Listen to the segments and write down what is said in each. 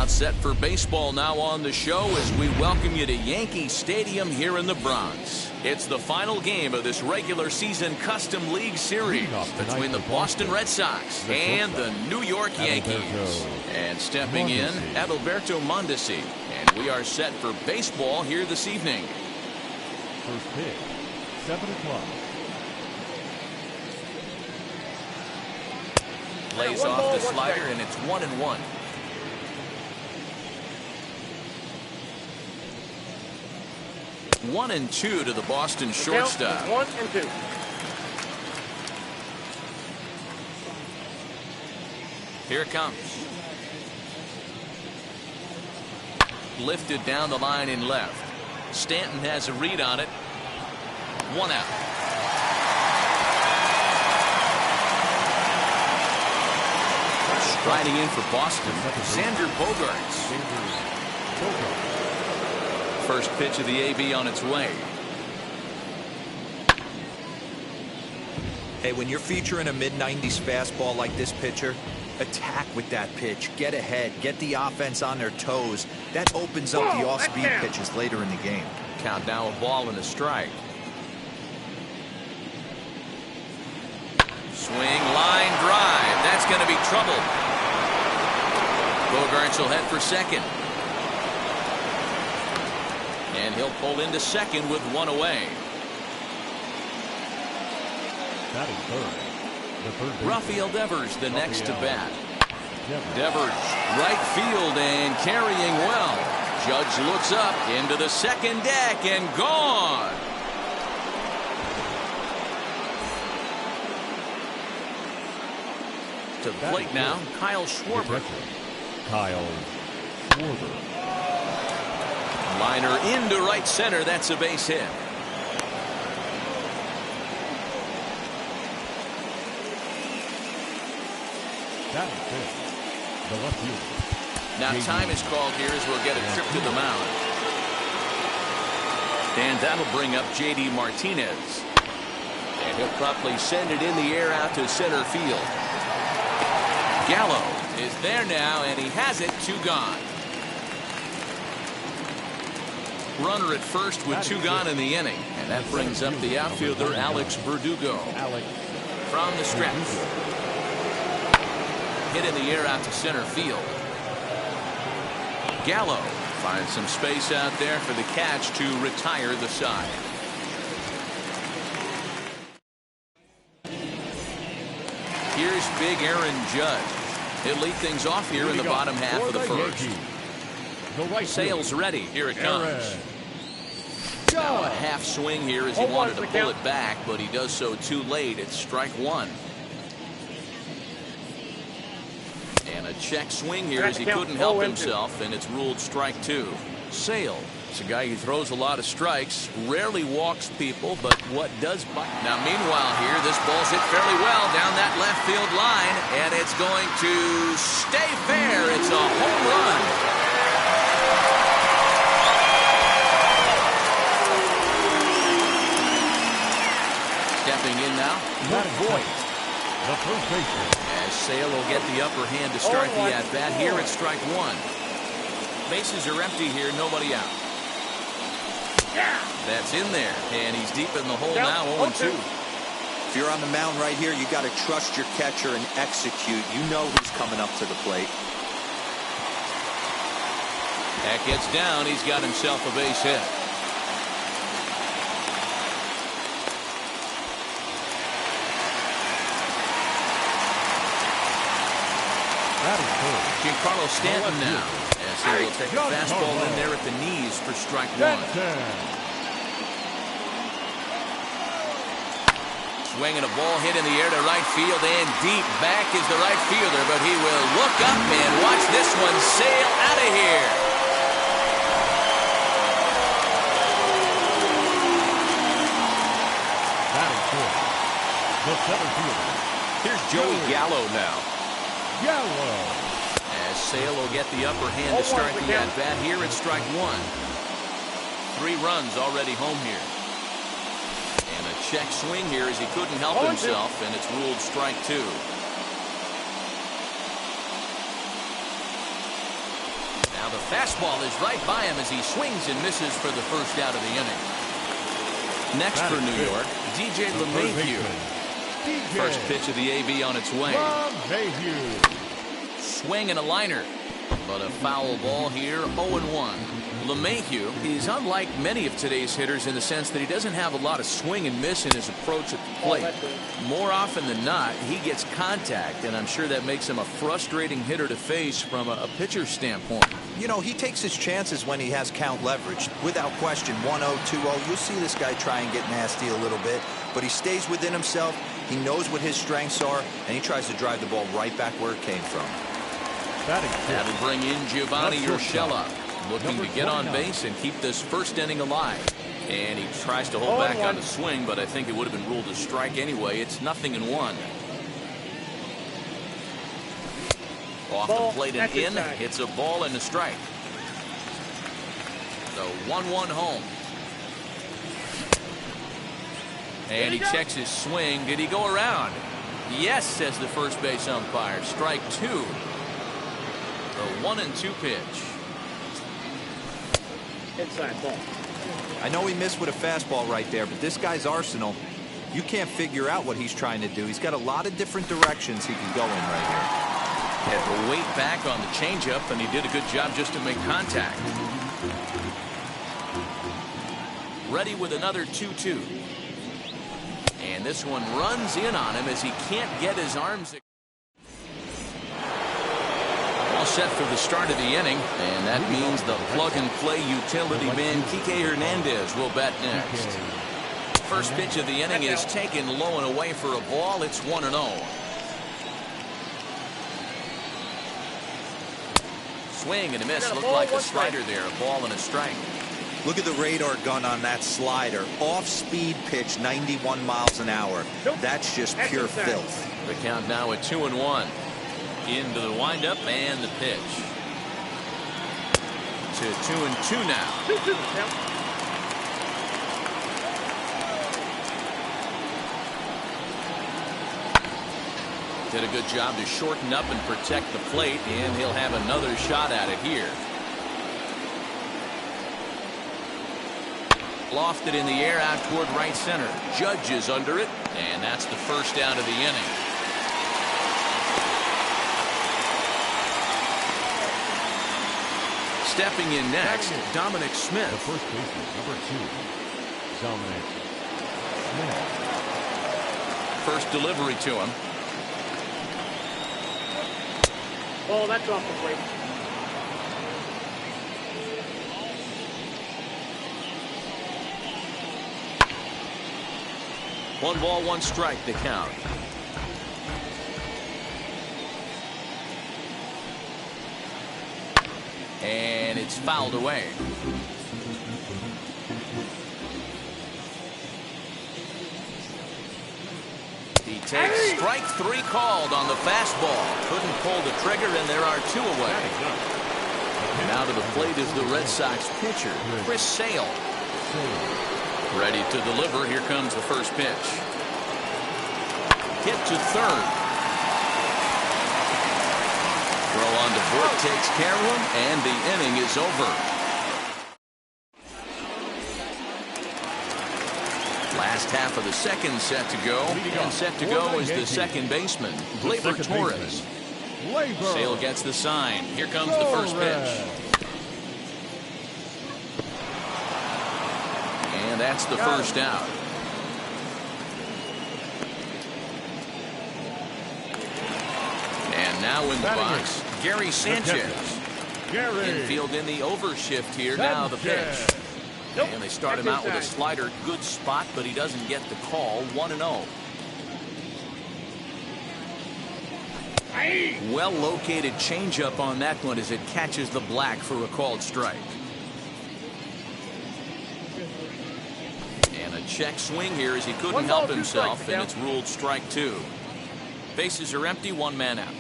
Set for baseball now on the show as we welcome you to Yankee Stadium here in the Bronx. It's the final game of this regular season Custom League Series between the Boston Red Sox and the New York Yankees. And stepping in, Adalberto Mondesi. And we are set for baseball here this evening. First pitch, 7 o'clock. Lays off the slider, and it's 1-1. One and two to the Boston shortstop. 1-2. Here it comes. Lifted down the line in left. Stanton has a read on it. 1 out. Striding in for Boston, Xander Bogaerts. First pitch of the AB on its way. Hey, when you're featuring a mid-90s fastball like this pitcher, attack with that pitch. Get ahead. Get the offense on their toes. That opens up the off-speed pitches later in the game. Count now, a ball and a strike. Swing, line drive. That's going to be trouble. Bogaerts will head for second. And he'll pull into second with one away. Batting third. The third Rafael Devers, the next to bat. Devers, right field and carrying well. Judge looks up into the second deck and gone. To the plate now, Kyle Schwarber. Kyle Schwarber. Liner into right center. That's a base hit. Batting fifth. The left fielder. Now time is called here as we'll get a trip to the mound. And that'll bring up J.D. Martinez. And he'll promptly send it in the air out to center field. Gallo is there now, and he has it. 2 gone. Runner at first with 2 gone in the inning. And that brings up the outfielder, Alex Verdugo. From the stretch. Hit in the air out to center field. Gallo finds some space out there for the catch to retire the side. Here's big Aaron Judge. He'll lead things off here in the bottom half of the first. Sale's ready. Here it comes. Now a half swing here as he wanted to pull it back, but he does so too late. It's strike 1. And a check swing here as he couldn't help himself, and it's ruled strike 2. Sale. It's a guy who throws a lot of strikes, rarely walks people, but what does bite? Now, meanwhile here, this ball's hit fairly well down that left field line, and it's going to stay fair. It's a home run. Stepping in now, Voigt. The first baseman. As Sale will get the upper hand to start the at-bat. Here it's strike 1. Bases are empty here, nobody out. That's in there, and he's deep in the hole now, 0-2. If you're on the mound right here, you got to trust your catcher and execute. You know who's coming up to the plate. That gets down. He's got himself a base hit. Giancarlo Stanton now, as he will take a fastball in there at the knees for strike 1. Swinging a ball hit in the air to right field, and deep back is the right fielder, but he will look up and watch this one sail out of here. Batting fourth. The center fielder. Here's Joey Gallo now. Gallo. As Sale will get the upper hand to start the at-bat. Here it's strike 1. 3 runs already home here. And a check swing here as he couldn't help himself, and it's ruled strike 2. Now the fastball is right by him as he swings and misses for the first out of the inning. Next for New York, DJ LeMahieu. First pitch of the AB on its way. Swing and a liner, but a foul ball here, 0-1. LeMahieu is unlike many of today's hitters in the sense that he doesn't have a lot of swing and miss in his approach at the plate. More often than not, he gets contact, and I'm sure that makes him a frustrating hitter to face from a pitcher's standpoint. You know, he takes his chances when he has count leverage. Without question, 1-0, 2-0, you'll see this guy try and get nasty a little bit, but he stays within himself. He knows what his strengths are, and he tries to drive the ball right back where it came from. That'll bring in Giovanni Urshela, looking to get on base and keep this first inning alive. And he tries to hold back on the swing, but I think it would have been ruled a strike anyway. It's 0-1. Off the plate and in. It's a ball and a strike. So 1-1 home. And he checks his swing. Did he go around? Yes, says the first base umpire. Strike 2. The 1-2 pitch. Inside ball. I know he missed with a fastball right there, but this guy's arsenal, you can't figure out what he's trying to do. He's got a lot of different directions he can go in right here. Had to wait back on the changeup, and he did a good job just to make contact. Ready with another 2-2. And this one runs in on him as he can't get his arms. All set for the start of the inning, and that means the plug-and-play utility man Kike Hernandez will bat next. First pitch of the inning is taken low and away for a ball. It's 1-0. Swing and a miss. Looked like a slider there. A ball and a strike. Look at the radar gun on that slider. Off-speed pitch, 91 miles an hour. That's just pure filth. The count now at 2-1. Into the windup and the pitch. To 2-2 now. Did a good job to shorten up and protect the plate, and he'll have another shot at it here. Lofted in the air out toward right center. Judge is under it, and that's the first out of the inning. Stepping in next, Dominic Smith. The first baseman, number 2, Dominic Smith. First delivery to him. Oh, that's off the plate. One ball, one strike to count. And it's fouled away. He takes strike 3 called on the fastball. Couldn't pull the trigger, and there are 2 away. Now to the plate is the Red Sox pitcher, Chris Sale. Ready to deliver. Here comes the first pitch. Hit to third. Throw on to Burke takes care of him, and the inning is over. Last half of the second set to go, and set to go is the second baseman, Gleber Torres. Sale gets the sign. Here comes the first pitch. And that's the first out. And now in the box, Gary Sanchez. Infield in the overshift here. Now the pitch. And they start him out with a slider. Good spot, but he doesn't get the call. 1-0. Well located changeup on that one as it catches the black for a called strike. And a check swing here as he couldn't help himself, and it's ruled strike 2. Bases are empty, 1 man out.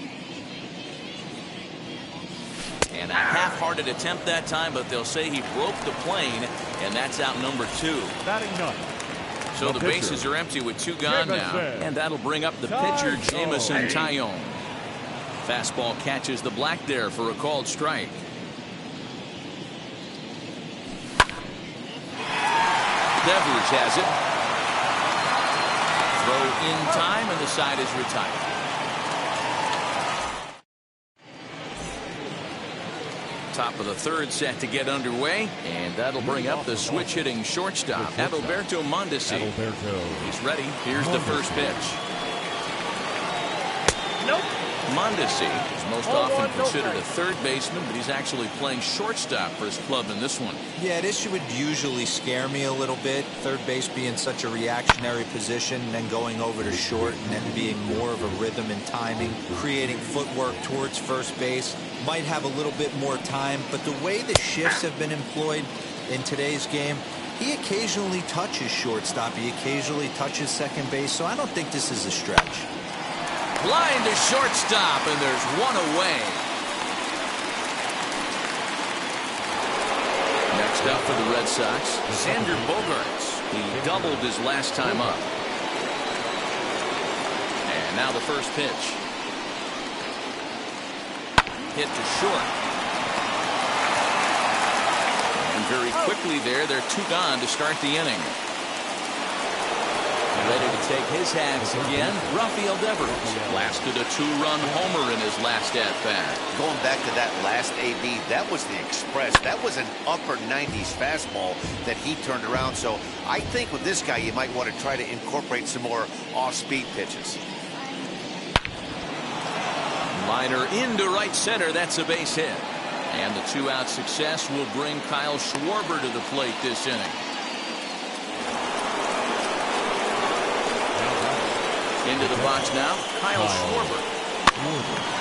And a half-hearted attempt that time, but they'll say he broke the plane, and that's out number 2. So the bases are empty with 2 gone now, and that'll bring up the pitcher, Jameson Taillon. Fastball catches the black there for a called strike. Devers has it. Throw in time, and the side is retired. Top of the third set to get underway, and that'll bring up the switch-hitting shortstop, Adalberto Mondesi. He's ready. Here's the first pitch. Nope. Mondesi is most often considered a third baseman, but he's actually playing shortstop for his club in this one. Yeah, this would usually scare me a little bit. Third base being such a reactionary position, and then going over to short, and then being more of a rhythm and timing, creating footwork towards first base. Might have a little bit more time, but the way the shifts have been employed in today's game, he occasionally touches shortstop, he occasionally touches second base, so I don't think this is a stretch. Line to shortstop, and there's one away. Next up for the Red Sox, Xander Bogaerts. He doubled his last time up. And now the first pitch. Hit to short. And very quickly they're two gone to start the inning. Ready to take his hats again, Rafael Devers. Blasted a two-run homer in his last at-bat. Going back to that last AB, that was the express. That was an upper 90s fastball that he turned around. So I think with this guy, you might want to try to incorporate some more off-speed pitches. Liner into right center. That's a base hit. And the two-out success will bring Kyle Schwarber to the plate this inning. Into the box now, Kyle Schwarber.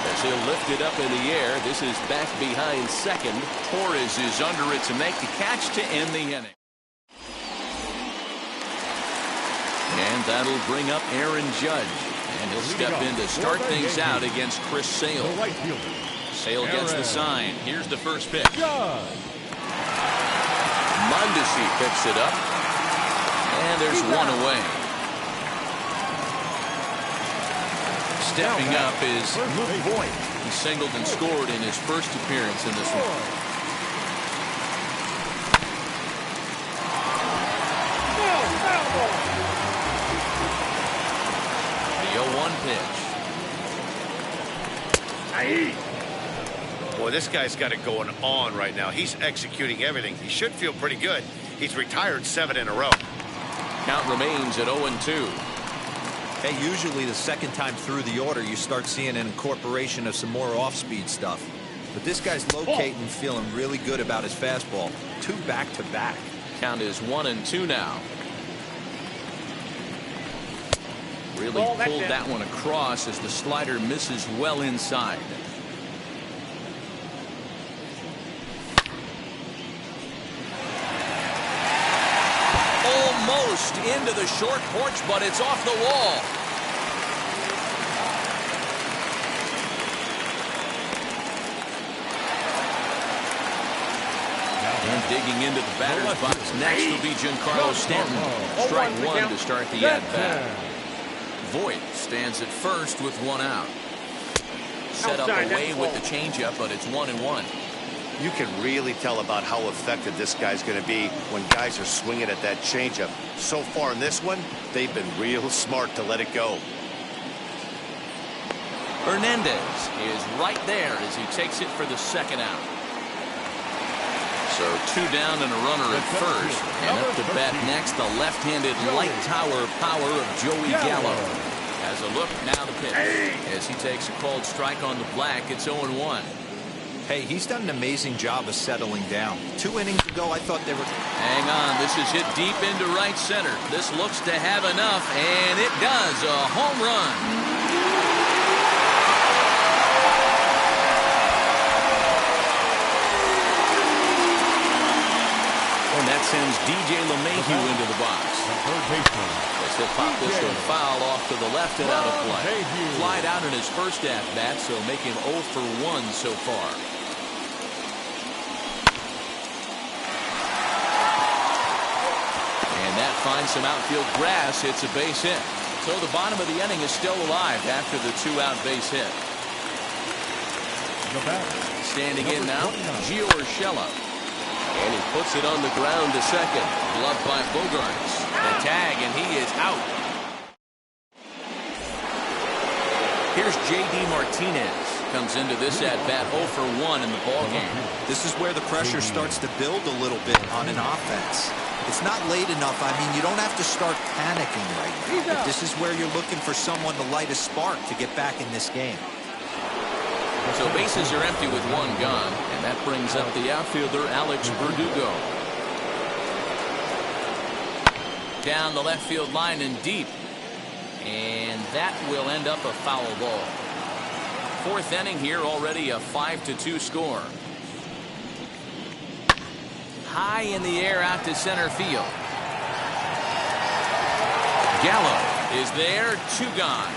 As he'll lift it up in the air, this is back behind second. Torres is under it to make the catch to end the inning. And that'll bring up Aaron Judge. And he'll step in to start things out against Chris Sale. Sale gets the sign. Here's the first pitch. Mondesi picks it up. And there's one away. Stepping up is Luke Voigt. He singled and scored in his first appearance in this one. The 0-1 pitch. Boy, this guy's got it going on right now. He's executing everything. He should feel pretty good. He's retired 7 in a row. Count remains at 0-2. Hey, usually the second time through the order, you start seeing an incorporation of some more off-speed stuff. But this guy's locating, feeling really good about his fastball. 2 back-to-back. Count is 1-2 now. Really pulled that one across as the slider misses well inside. Almost into the short porch, but it's off the wall. And digging into the batter's box next will be Giancarlo Stanton. Strike one to start the at-bat. Voigt stands at first with 1 out. Set up away with the changeup, but it's 1-1. You can really tell about how effective this guy's going to be when guys are swinging at that changeup. So far in this one, they've been real smart to let it go. Hernandez is right there as he takes it for the second out. So 2 down and a runner at first. And up to bat next, the left-handed light tower power of Joey Gallo. As a look, now the pitch. As he takes a called strike on the black, it's 0-1. Hey, he's done an amazing job of settling down. 2 innings ago, I thought they were... Hang on, this is hit deep into right center. This looks to have enough, and it does. A home run. And that sends DJ LeMahieu into the box. As he'll pop this one foul off to the left and out of play. Flied out in his first at-bat, so make him 0 for 1 so far. And that finds some outfield grass. It's a base hit. So the bottom of the inning is still alive after the 2-out base hit. Standing in now, Gio Urshela. And he puts it on the ground to second. Gloved by Bogarts. The tag, and he is out. Here's J.D. Martinez. Comes into this at-bat 0 for 1 in the ballgame. This is where the pressure starts to build a little bit on an offense. It's not late enough. I mean, you don't have to start panicking right now. But this is where you're looking for someone to light a spark to get back in this game. So bases are empty with one gone, and that brings up the outfielder, Alex Verdugo. Down the left field line and deep. And that will end up a foul ball. Fourth inning here, already a 5-2 score. High in the air out to center field. Gallo is there, 2 gone.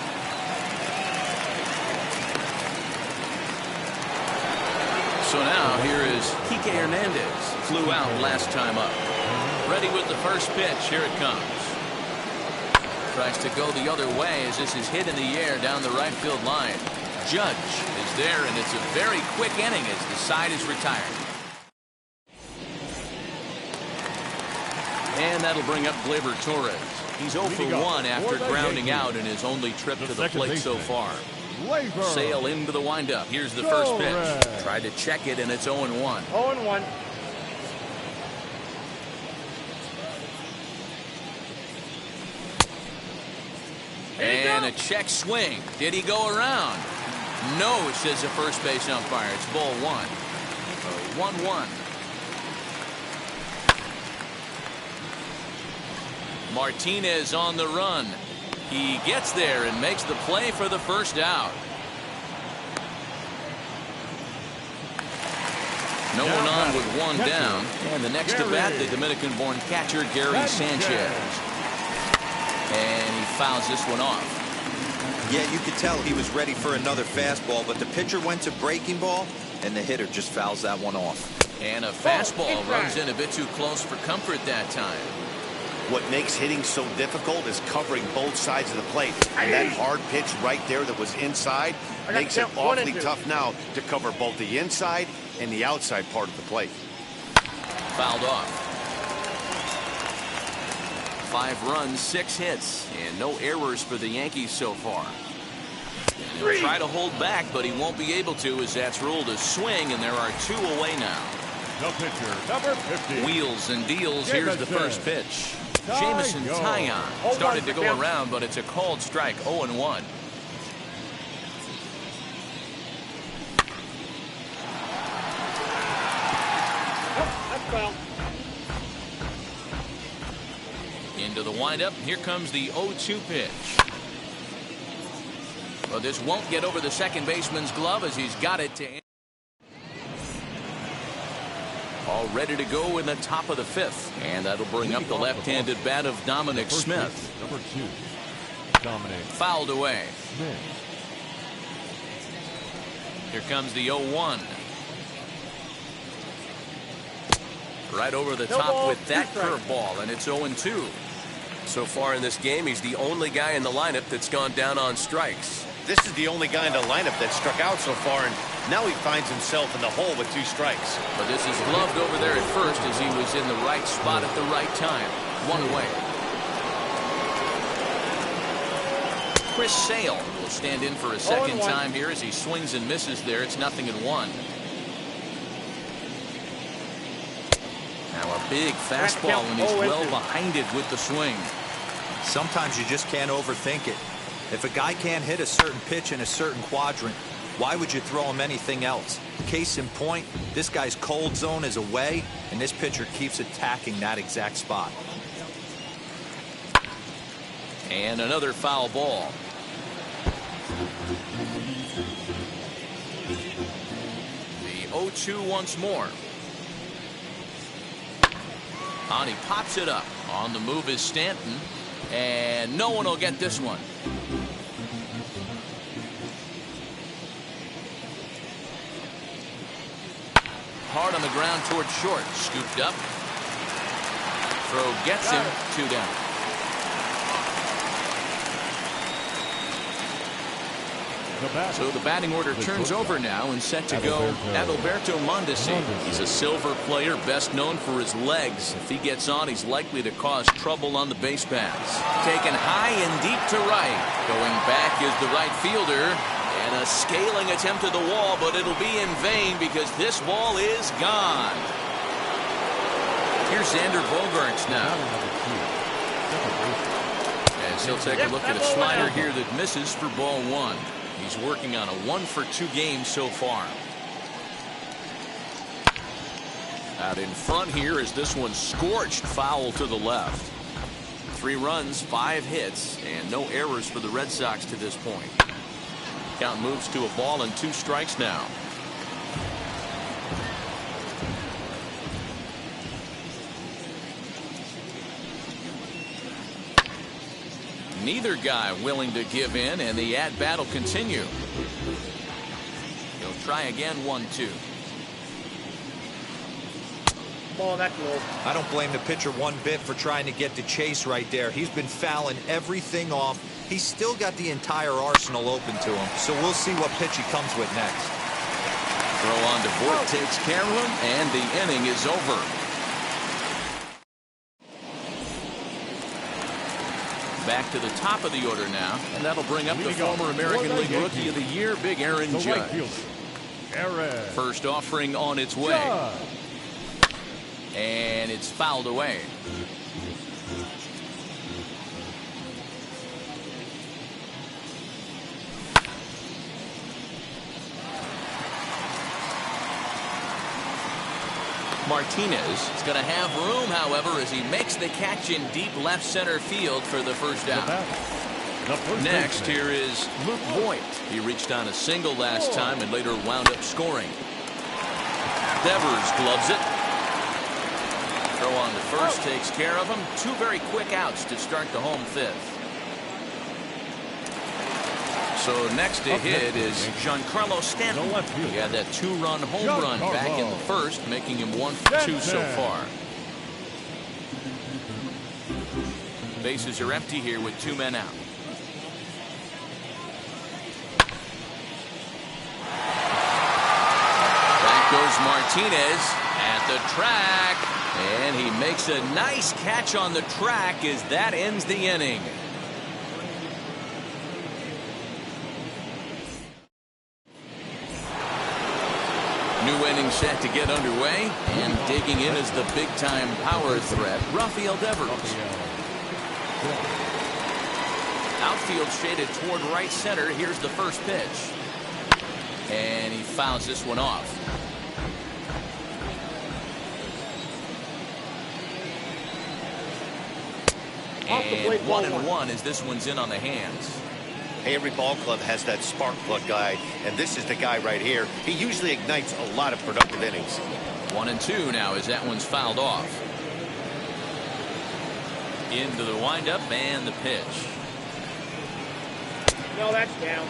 So now here is Kike Hernandez. Flew out last time up. Ready with the first pitch. Here it comes. Tries to go the other way as this is hit in the air down the right field line. Judge is there, and it's a very quick inning as the side is retired. And that'll bring up Gleber Torres. He's 0 for 1 after grounding out in his only trip to the plate so far. Sail into the windup. Here's the first pitch. Tried to check it, and it's 0-1. 0-1. And a check swing. Did he go around? No, says the first base umpire. It's ball 1. 1-1. Martinez on the run. He gets there and makes the play for the first out. No one on with one down. And the next to bat, the Dominican-born catcher, Gary Sanchez. And he fouls this one off. Yeah, you could tell he was ready for another fastball, but the pitcher went to breaking ball, and the hitter just fouls that one off. And a fastball runs in a bit too close for comfort that time. What makes hitting so difficult is covering both sides of the plate. And that hard pitch right there that was inside makes it awfully tough now to cover both the inside and the outside part of the plate. Fouled off. 5 runs, 6 hits, and no errors for the Yankees so far. He'll try to hold back, but he won't be able to, as that's ruled a swing, and there are 2 away now. The pitcher, number 50. Wheels and deals. Here's the first pitch. Jamison Taillon started to go around, but it's a called strike. 0-1. That's foul. Into the windup. Here comes the 0-2 pitch. Well, this won't get over the second baseman's glove as he's got it to. All ready to go in the top of the 5th. And that'll bring up the left-handed bat of Dominic Smith. Number 2. Dominic. Fouled away. Smith. Here comes the 0-1. Right over the top with that curveball, and it's 0-2. So far in this game, he's the only guy in the lineup that's gone down on strikes. This is the only guy in the lineup that struck out so far, and now he finds himself in the hole with 2 strikes. But this is gloved over there at first as he was in the right spot at the right time. 1 away. Chris Sale will stand in for a second time here as he swings and misses there. It's 0-1. Now a big fastball, and he's well behind it with the swing. Sometimes you just can't overthink it. If a guy can't hit a certain pitch in a certain quadrant, why would you throw him anything else? Case in point, this guy's cold zone is away, and this pitcher keeps attacking that exact spot. And another foul ball. The 0-2 once more. And he pops it up. On the move is Stanton. And no one will get this one. Hard on the ground towards short. Scooped up. Throw gets him. 2 down. So the batting order turns over now and set to go Adalberto Mondesi. He's a silver player, best known for his legs. If he gets on, he's likely to cause trouble on the base paths. Taken high and deep to right. Going back is the right fielder. And a scaling attempt at the wall, but it'll be in vain because this ball is gone. Here's Xander Bogaerts now. As he'll take a look at a slider here that misses for ball one. He's working on a 1-for-2 game so far. Out in front here is this one scorched foul to the left. 3 runs, 5 hits, and no errors for the Red Sox to this point. Count moves to a ball and 2 strikes now. Neither guy willing to give in, and the at-bat will continue. He'll try again, 1-2. Ball, that's low. I don't blame the pitcher one bit for trying to get to Chase right there. He's been fouling everything off. He's still got the entire arsenal open to him, so we'll see what pitch he comes with next. Throw on to Voit takes care of him, and the inning is over. Back to the top of the order now, and that'll bring up the former American League Rookie of the Year, Big Aaron Judge. First offering on its way. And it's fouled away. Martinez is going to have room, however, as he makes the catch in deep left center field for the first out. Next, here is Luke Voit. He reached on a single last time and later wound up scoring. Devers gloves it. Throw on to first takes care of him. 2 very quick outs to start the home 5th. So next to hit is Giancarlo Stanton. He had that 2-run home run back in the first, making him 1-for-2 so far. Bases are empty here with 2 men out. Back goes Martinez at the track, and he makes a nice catch on the track as that ends the inning. New inning set to get underway, and digging in is the big-time power threat, Rafael Devers. Outfield shaded toward right center. Here's the first pitch. And he fouls this one off. And 1-1 as this one's in on the hands. Hey, every ball club has that spark plug guy, and this is the guy right here. He usually ignites a lot of productive innings. 1-2 now as that one's fouled off. Into the windup and the pitch. No, that's down.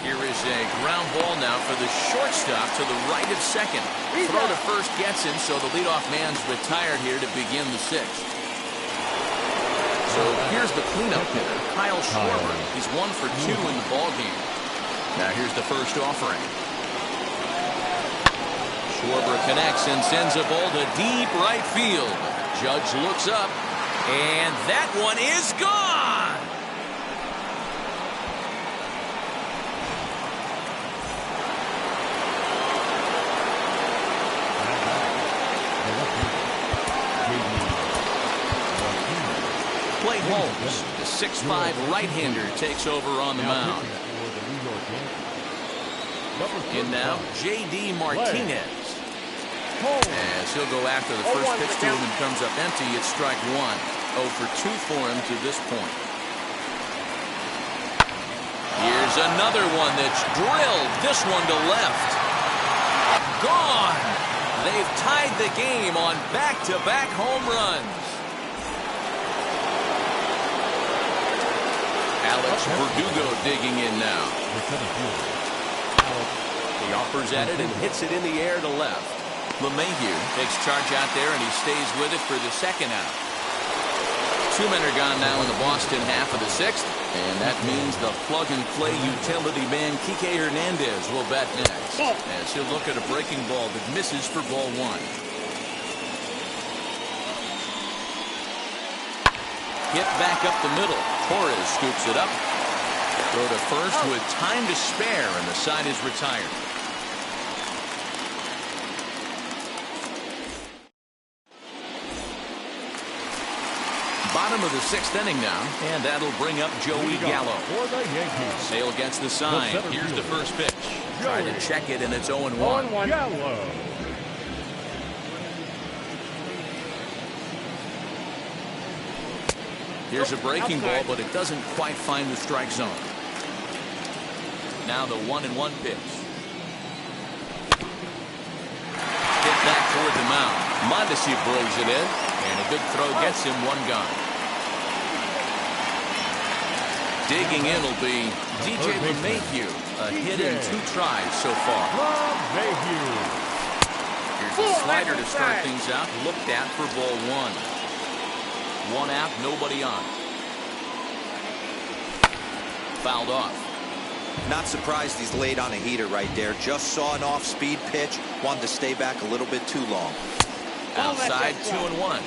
Here is a ground ball now for the shortstop to the right of second. Throw to first gets him, so the leadoff man's retired here to begin the 6th. So here's the cleanup hitter, Kyle Schwarber. He's 1-for-2 in the ballgame. Now here's the first offering. Schwarber connects and sends a ball to deep right field. Judge looks up, and that one is gone. Clay Holmes, the 6'5" right-hander, takes over on the mound. In now, J.D. Martinez. As he'll go after the first pitch to him and comes up empty, it's strike 1. 0-for-2 for him to this point. Here's another one that's drilled. This one to left. Gone. They've tied the game on back-to-back home runs. Alex Verdugo digging in now. He offers at it and hits it in the air to left. LeMahieu takes charge out there, and he stays with it for the second out. 2 men are gone now in the Boston half of the sixth, and that means the plug-and-play utility man Kike Hernandez will bat next, as he'll look at a breaking ball that misses for ball one. Hit back up the middle. Torres scoops it up. Throw to first with time to spare, and the side is retired. Bottom of the sixth inning now, and that'll bring up Joey Gallo. Sale against the sign. Here's the first pitch. Trying to check it, and it's 0-1. Gallo. Here's a breaking ball, but it doesn't quite find the strike zone. Now the 1-1 pitch. Hit back toward the mound. Mondesi blows it in, and a good throw gets him one gone. Digging in will be DJ LeMahieu. A hit in 2 tries so far. Here's a slider to start things out. Looked at for ball one. 1 out, nobody on. Fouled off. Not surprised he's laid on a heater right there. Just saw an off-speed pitch. Wanted to stay back a little bit too long. Outside, 2-1.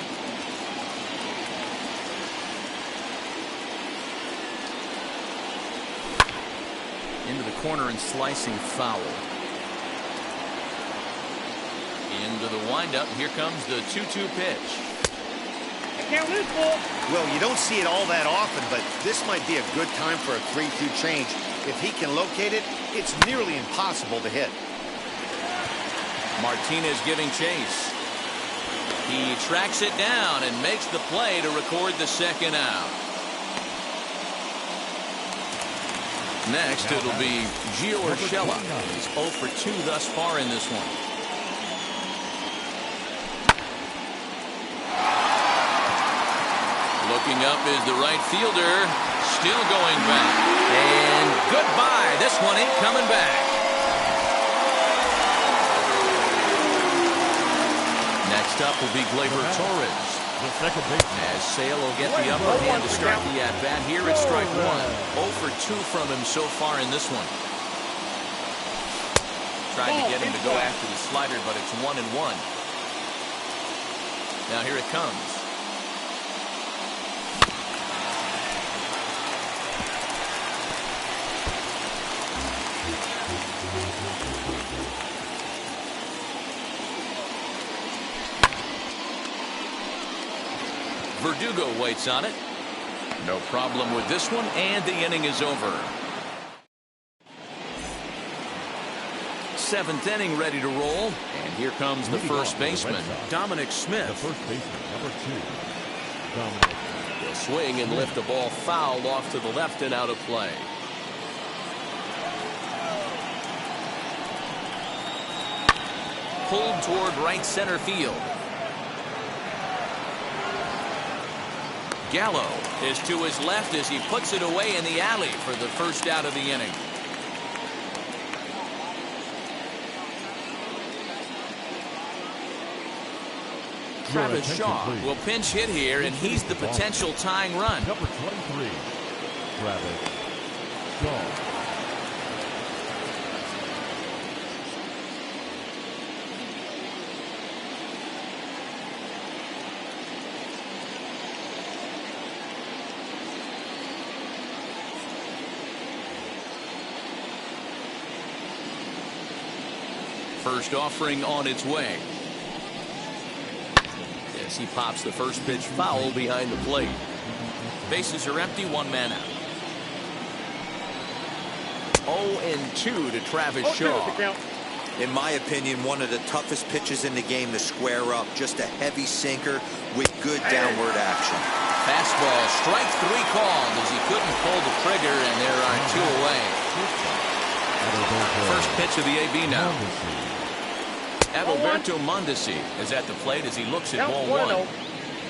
Into the corner and slicing foul. Into the windup. Here comes the 2-2 pitch. Well, you don't see it all that often, but this might be a good time for a 3-2 change. If he can locate it, it's nearly impossible to hit. Martinez giving chase. He tracks it down and makes the play to record the second out. Next, it'll be Gio Urshela. He's 0 for 2 thus far in this one. Looking up is the right fielder. Still going back. And goodbye. This one ain't coming back. Next up will be Gleber Torres. The second baseman. As Sale will get the upper hand to start the at-bat. Here it's strike one. 0 for 2 from him so far in this one. Tried to get him to go after the slider, but it's 1-1. Now here it comes. Verdugo waits on it. No problem with this one, and the inning is over. 7th inning ready to roll, and here comes the first baseman, Dominic Smith. The first baseman, number 2, Dominic. He'll swing and lift the ball foul off to the left and out of play. Pulled toward right center field. Gallo is to his left as he puts it away in the alley for the first out of the inning. Travis Shaw will pinch hit here, and he's the potential tying run. Number 23, Travis Shaw. First offering on its way. As he pops the first pitch foul behind the plate. Bases are empty, 1 man out. 0-2 to Travis Shaw. In my opinion, one of the toughest pitches in the game to square up. Just a heavy sinker with good downward action. Fastball, strike 3 called as he couldn't pull the trigger, and there are 2 away. First pitch of the AB now. Adalberto Mondesi is at the plate as he looks at ball 1.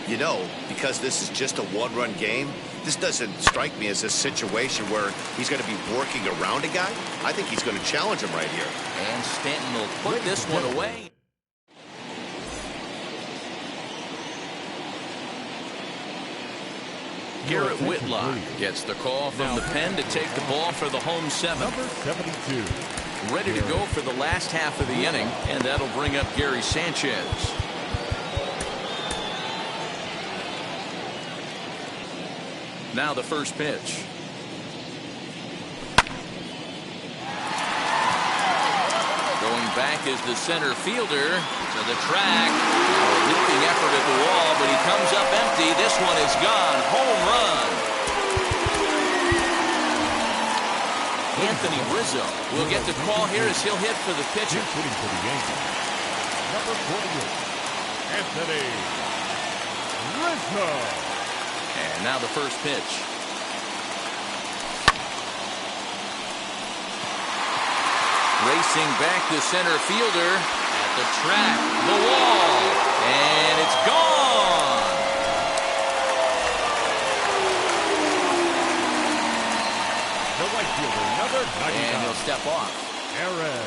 You know, because this is just a 1-run game, this doesn't strike me as a situation where he's going to be working around a guy. I think he's going to challenge him right here. And Stanton will put this one away. Garrett Whitlock gets the call from the pen to take the ball for the home 7. Number 72. Ready to go for the last half of the inning, and that'll bring up Gary Sanchez. Now the first pitch. Going back is the center fielder to the track. A leaping effort at the wall, but he comes up empty. This one is gone. Home run. Anthony Rizzo will get the call here as he'll hit for the pitcher. Hitting for the Yankees. Number 48. Anthony Rizzo. And now the first pitch. Racing back to center fielder at the track, the wall, and it's gone. The right fielder, number 99. And he'll step off. Aaron.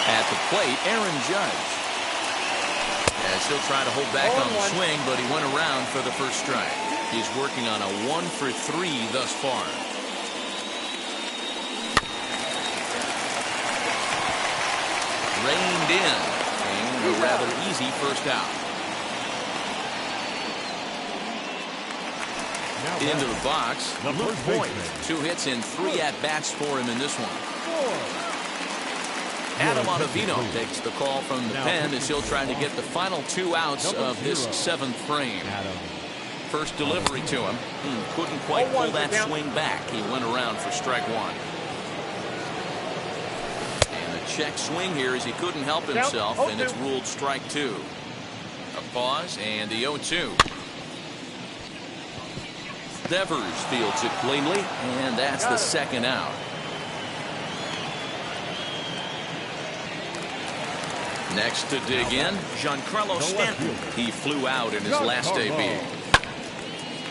At the plate, Aaron Judge. As he'll try to hold back on the swing, but he went around for the first strike. He's working on a 1-for-3 thus far. Reined in, and a rather easy first out. Into the box, Luke Voigt. 2 hits and 3 at-bats for him in this one. Adam Ottavino takes the call from the pen as he'll try to get the final 2 outs of this 7th frame. First delivery to him. Couldn't quite pull that swing back. He went around for strike 1. And the check swing here as he couldn't help himself, and it's ruled strike 2. A pause and the 0-2. Devers fields it cleanly, and that's the second out. Next to dig in, Giancarlo Stanton. He flew out in his last AB.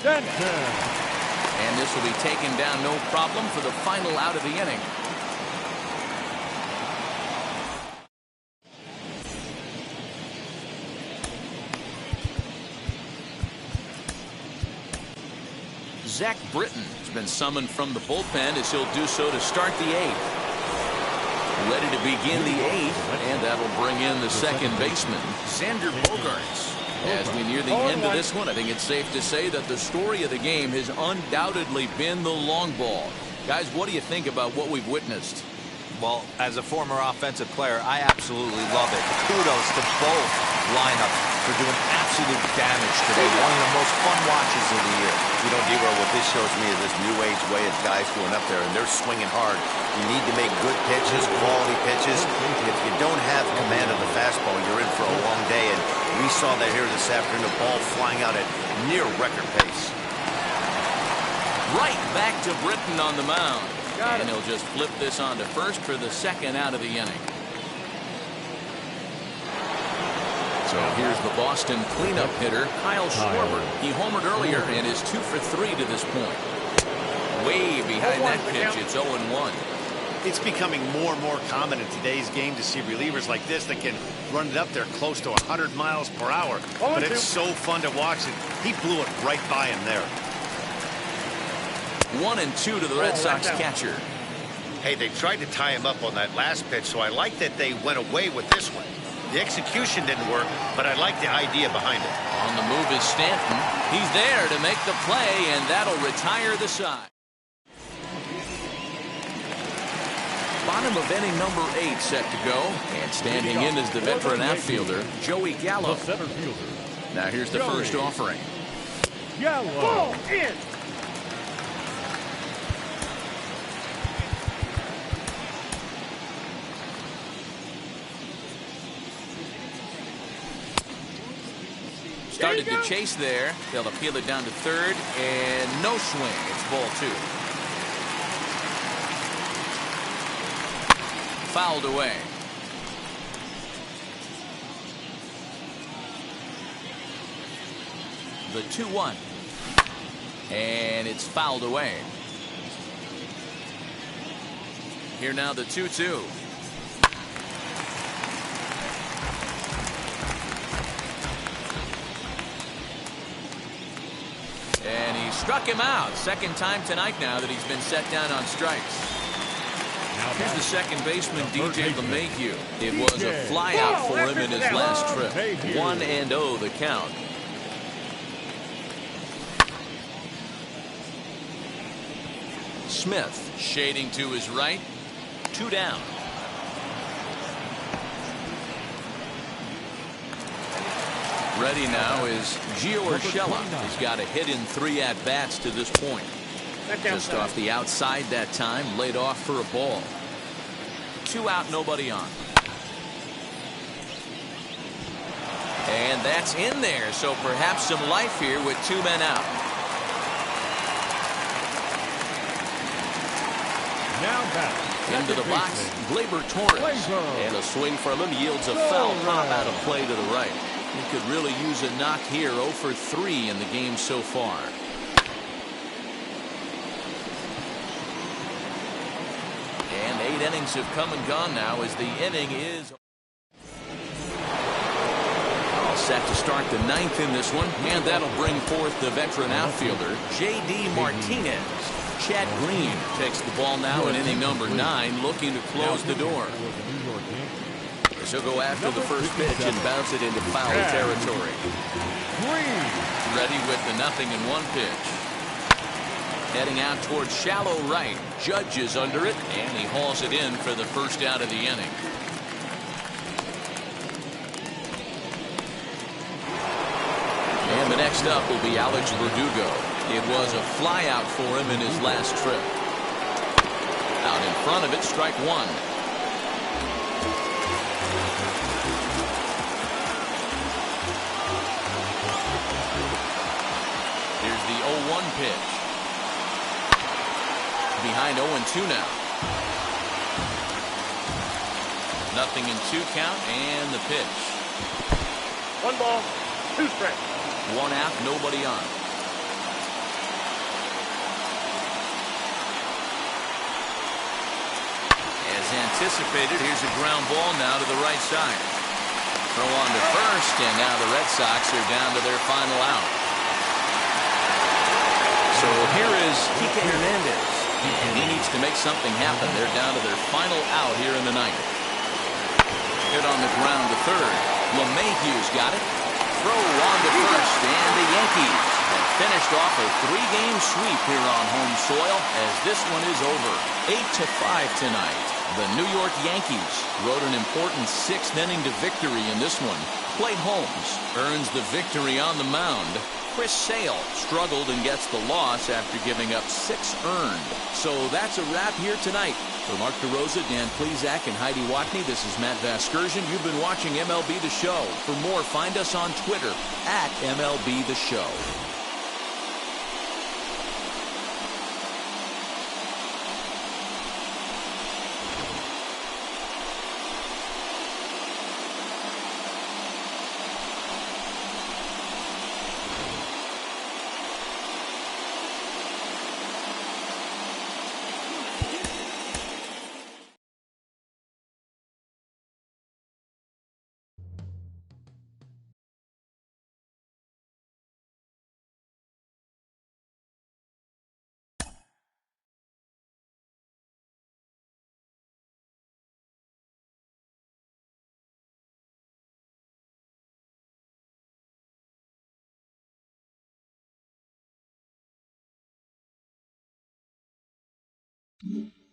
And this will be taken down no problem for the final out of the inning. Zach Britton has been summoned from the bullpen as he'll do so to start the 8th. Ready to begin the 8th, and that'll bring in the second baseman, Xander Bogaerts. As we near the end of this one, I think it's safe to say that the story of the game has undoubtedly been the long ball. Guys, what do you think about what we've witnessed? Well, as a former offensive player, I absolutely love it. Kudos to both lineups for doing absolute damage today. One of the most fun watches of the year. You know, Gleber, what this shows me is this new age way of guys going up there, and they're swinging hard. You need to make good pitches, quality pitches. If you don't have command of the fastball, you're in for a long day, and we saw that here this afternoon, the ball flying out at near record pace. Right back to Britton on the mound. And he'll just flip this on to first for the second out of the inning. So here's the Boston cleanup hitter, Kyle Schwarber. He homered earlier and is 2 for 3 to this point. Way behind that pitch, it's 0-1. It's becoming more and more common in today's game to see relievers like this that can run it up there close to 100 miles per hour. But it's so fun to watch it. He blew it right by him there. 1-2 to the Red Sox catcher. Hey, they tried to tie him up on that last pitch, so I like that they went away with this one. The execution didn't work, but I like the idea behind it. On the move is Stanton. He's there to make the play, and that'll retire the side. Bottom of inning number 8 set to go, and standing in is the veteran outfielder, Joey Gallo. The center fielder. Now here's the first offering. Gallo. Ball in. Started to chase there. They'll appeal it down to third, and no swing. It's ball 2. Fouled away. The 2-1. And it's fouled away. Here now the 2-2. struck him out. Second time tonight now that he's been set down on strikes. Here's the second baseman, DJ LeMahieu. It was a flyout for him in his last trip. 1-0 the count. Smith shading to his right. 2 down. Ready now is Gio Urshela. He's got a hit in 3 at-bats to this point. Just off the outside that time, laid off for a ball. 2 out, nobody on. And that's in there, so perhaps some life here with 2 men out. Now back. Into the box, Gleber Torres. And a swing from him yields a foul pop out of play to the right. He could really use a knock here. 0 for 3 in the game so far. And 8 innings have come and gone now as the inning is all set to start the 9th in this one. And that'll bring forth the veteran outfielder, J.D. Martinez. Chad Green takes the ball now in inning number 9, looking to close the door. He'll go after the first pitch and bounce it into foul territory. Ready with the 0-1 pitch. Heading out towards shallow right. Judge is under it, and he hauls it in for the first out of the inning. And the next up will be Alex Lodugo. It was a flyout for him in his last trip. Out in front of it, strike 1. Here's the 0-1 pitch. Behind 0-2 now. 0-2 count and the pitch. 1 ball, 2 strikes. 1 out, nobody on. As anticipated, here's a ground ball now to the right side. Throw on to first, and now the Red Sox are down to their final out. So here is Kike Hernandez, and he needs to make something happen. They're down to their final out here in the 9th. Hit on the ground to third. LeMahieu's got it. Throw on to first, and the Yankees have finished off a 3-game sweep here on home soil as this one is over. 8-5 tonight. The New York Yankees rode an important 6th inning to victory in this one. Clay Holmes earns the victory on the mound. Chris Sale struggled and gets the loss after giving up 6 earned. So that's a wrap here tonight. For Mark DeRosa, Dan Plesac, and Heidi Watney, this is Matt Vasgersian. You've been watching MLB The Show. For more, find us on Twitter at MLB The Show. Mm-hmm.